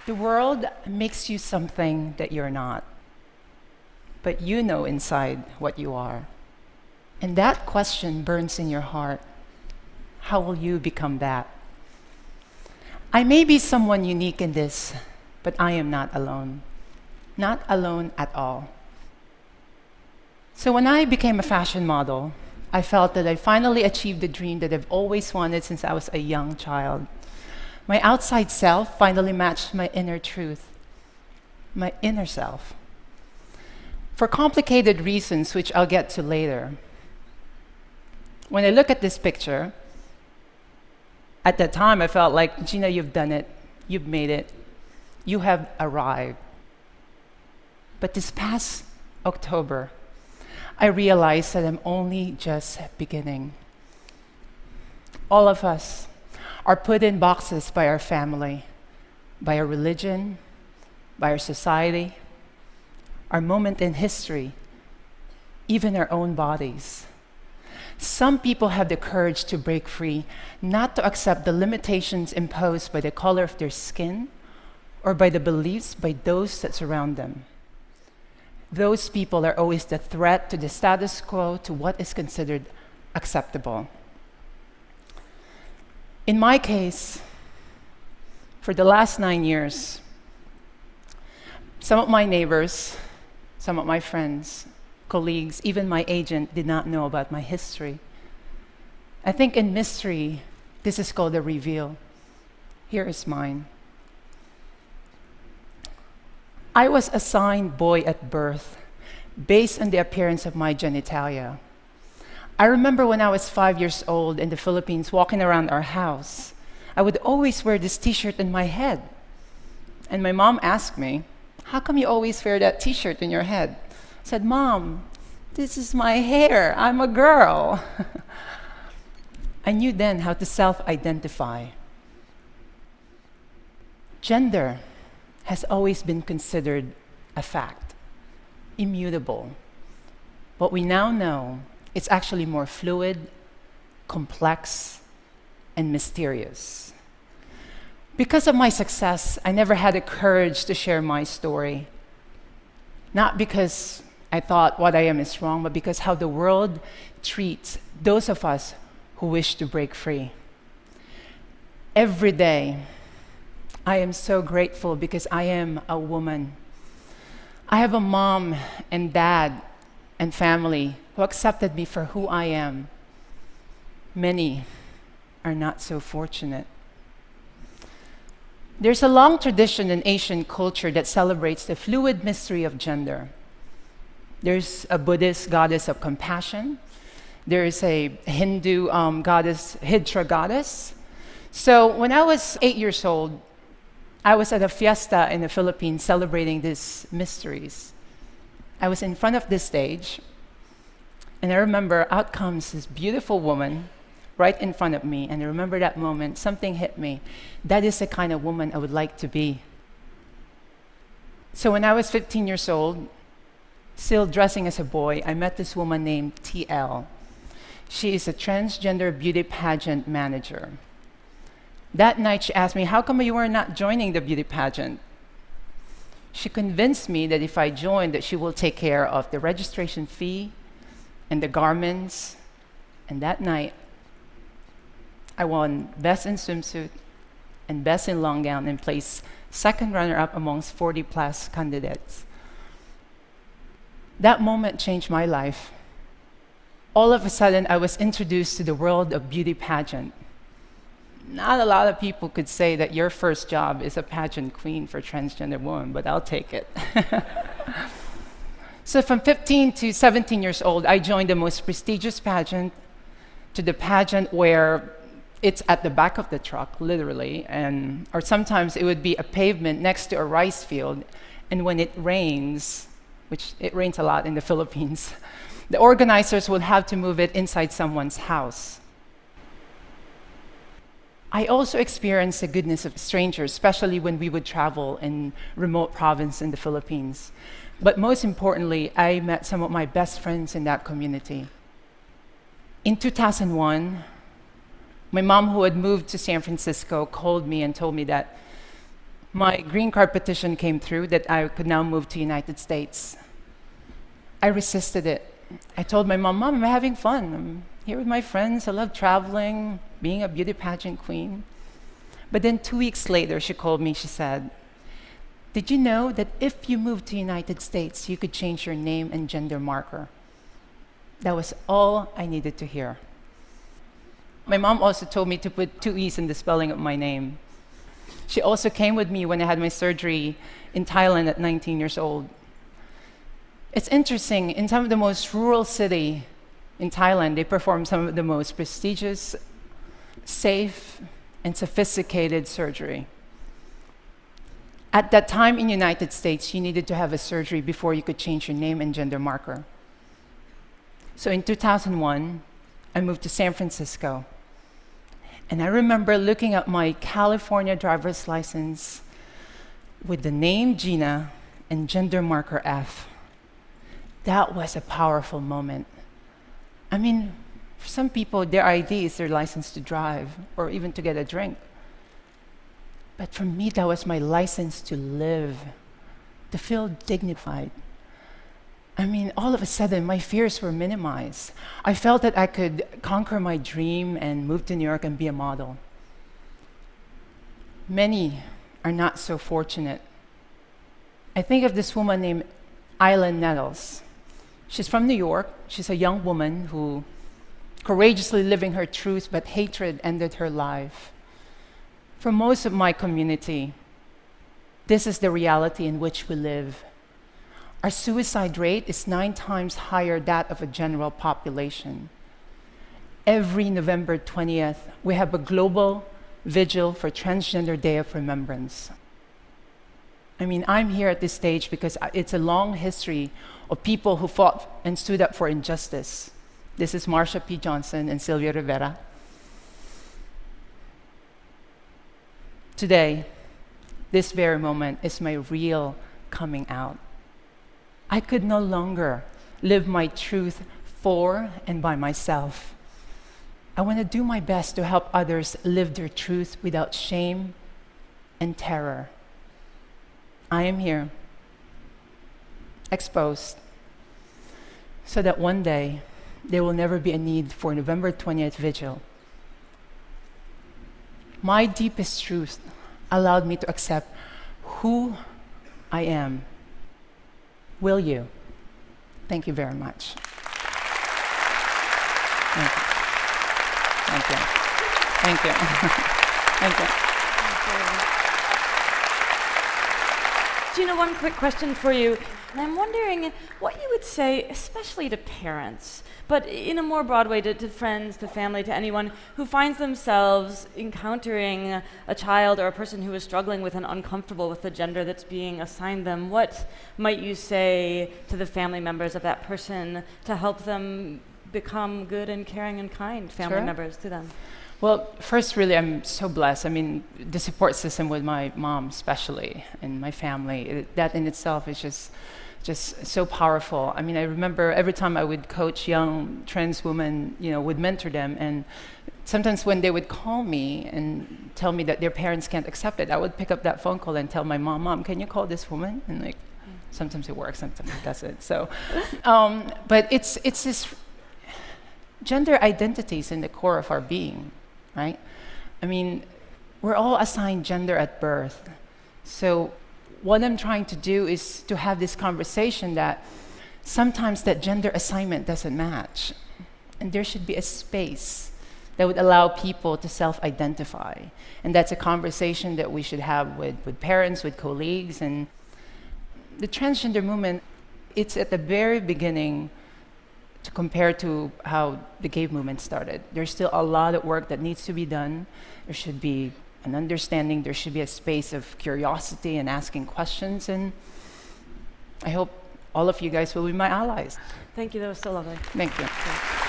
The world makes you something that you're not, but you know inside what you are. And that question burns in your heart. How will you become that? I may be someone unique in this, but I am not alone. Not alone at all. So when I became a fashion model, I felt that I finally achieved the dream that I've always wanted since I was a young child. My outside self finally matched my inner truth, my inner self. For complicated reasons, which I'll get to later. When I look at this picture, at that time I felt like, Geena, you've done it. You've made it. You have arrived. But this past October, I realized that I'm only just beginning. All of us are put in boxes by our family, by our religion, by our society, our moment in history, even our own bodies. Some people have the courage to break free, not to accept the limitations imposed by the color of their skin or by the beliefs by those that surround them. Those people are always the threat to the status quo, to what is considered acceptable. In my case, for the last 9 years, some of my neighbors, some of my friends, colleagues, even my agent did not know about my history. I think in mystery, this is called a reveal. Here is mine. I was assigned boy at birth based on the appearance of my genitalia. I remember when I was 5 years old in the Philippines walking around our house, I would always wear this t-shirt in my head. And my mom asked me, how come you always wear that t-shirt in your head? I said, Mom, this is my hair. I'm a girl. I knew then how to self-identify. Gender has always been considered a fact, immutable. But we now know it's actually more fluid, complex, and mysterious. Because of my success, I never had the courage to share my story. Not because I thought what I am is wrong, but because how the world treats those of us who wish to break free. Every day, I am so grateful because I am a woman. I have a mom and dad and family who accepted me for who I am. Many are not so fortunate. There's a long tradition in Asian culture that celebrates the fluid mystery of gender. There's a Buddhist goddess of compassion. There is a Hindu goddess, Hydra goddess. So when I was 8 years old, I was at a fiesta in the Philippines celebrating these mysteries. I was in front of this stage, and I remember out comes this beautiful woman right in front of me, and I remember that moment, something hit me. That is the kind of woman I would like to be. So when I was 15 years old, still dressing as a boy, I met this woman named TL. She is a transgender beauty pageant manager. That night she asked me, how come you were not joining the beauty pageant? She convinced me that if I joined, that she will take care of the registration fee and the garments. And that night, I won Best in Swimsuit and Best in Long Gown and placed second runner-up amongst 40-plus candidates. That moment changed my life. All of a sudden, I was introduced to the world of beauty pageant. Not a lot of people could say that your first job is a pageant queen for transgender women, but I'll take it. So from 15 to 17 years old, I joined the most prestigious pageant, to the pageant where it's at the back of the truck, literally, or sometimes it would be a pavement next to a rice field, and when it rains, which it rains a lot in the Philippines, the organizers would have to move it inside someone's house. I also experienced the goodness of strangers, especially when we would travel in remote province in the Philippines. But most importantly, I met some of my best friends in that community. In 2001, my mom, who had moved to San Francisco, called me and told me that My green card petition came through that I could now move to United States. I resisted it. I told my mom, "Mom, I'm having fun. I'm here with my friends. I love traveling, being a beauty pageant queen." But then 2 weeks later, she called me. She said, "Did you know that if you moved to United States, you could change your name and gender marker?" That was all I needed to hear. My mom also told me to put 2 E's in the spelling of my name. She also came with me when I had my surgery in Thailand at 19 years old. It's interesting, in some of the most rural city in Thailand, they perform some of the most prestigious, safe, and sophisticated surgery. At that time in the United States, you needed to have a surgery before you could change your name and gender marker. So in 2001, I moved to San Francisco. And I remember looking at my California driver's license with the name Geena and gender marker F. That was a powerful moment. I mean, for some people, their ID is their license to drive or even to get a drink. But for me, that was my license to live, to feel dignified. I mean, all of a sudden, my fears were minimized. I felt that I could conquer my dream and move to New York and be a model. Many are not so fortunate. I think of this woman named Island Nettles. She's from New York. She's a young woman who courageously living her truth, but hatred ended her life. For most of my community, this is the reality in which we live. Our suicide rate is 9 times higher than that of a general population. Every November 20th, we have a global vigil for Transgender Day of Remembrance. I mean, I'm here at this stage because it's a long history of people who fought and stood up for injustice. This is Marsha P. Johnson and Sylvia Rivera. Today, this very moment is my real coming out. I could no longer live my truth for and by myself. I want to do my best to help others live their truth without shame and terror. I am here, exposed, so that one day there will never be a need for November 20th vigil. My deepest truth allowed me to accept who I am. Will you? Thank you very much. Thank you. Thank you. Thank you. Thank you. Geena, one quick question for you. And I'm wondering what you would say, especially to parents, but in a more broad way, to friends, to family, to anyone who finds themselves encountering a child or a person who is struggling with and uncomfortable with the gender that's being assigned them. What might you say to the family members of that person to help them become good and caring and kind family members to them? Well, first, really, I'm so blessed. I mean, the support system with my mom, especially, and my family, that in itself is just so powerful. I mean, I remember every time I would coach young trans women, would mentor them, and sometimes when they would call me and tell me that their parents can't accept it, I would pick up that phone call and tell my mom, "Mom, can you call this woman?" And sometimes it works, sometimes it doesn't. So, but it's this gender identities in the core of our being. Right? I mean, we're all assigned gender at birth. So what I'm trying to do is to have this conversation that sometimes that gender assignment doesn't match. And there should be a space that would allow people to self-identify. And that's a conversation that we should have with parents, with colleagues. And the transgender movement, it's at the very beginning to compare to how the gay movement started. There's still a lot of work that needs to be done. There should be an understanding, there should be a space of curiosity and asking questions, and I hope all of you guys will be my allies. Thank you, that was so lovely. Thank you.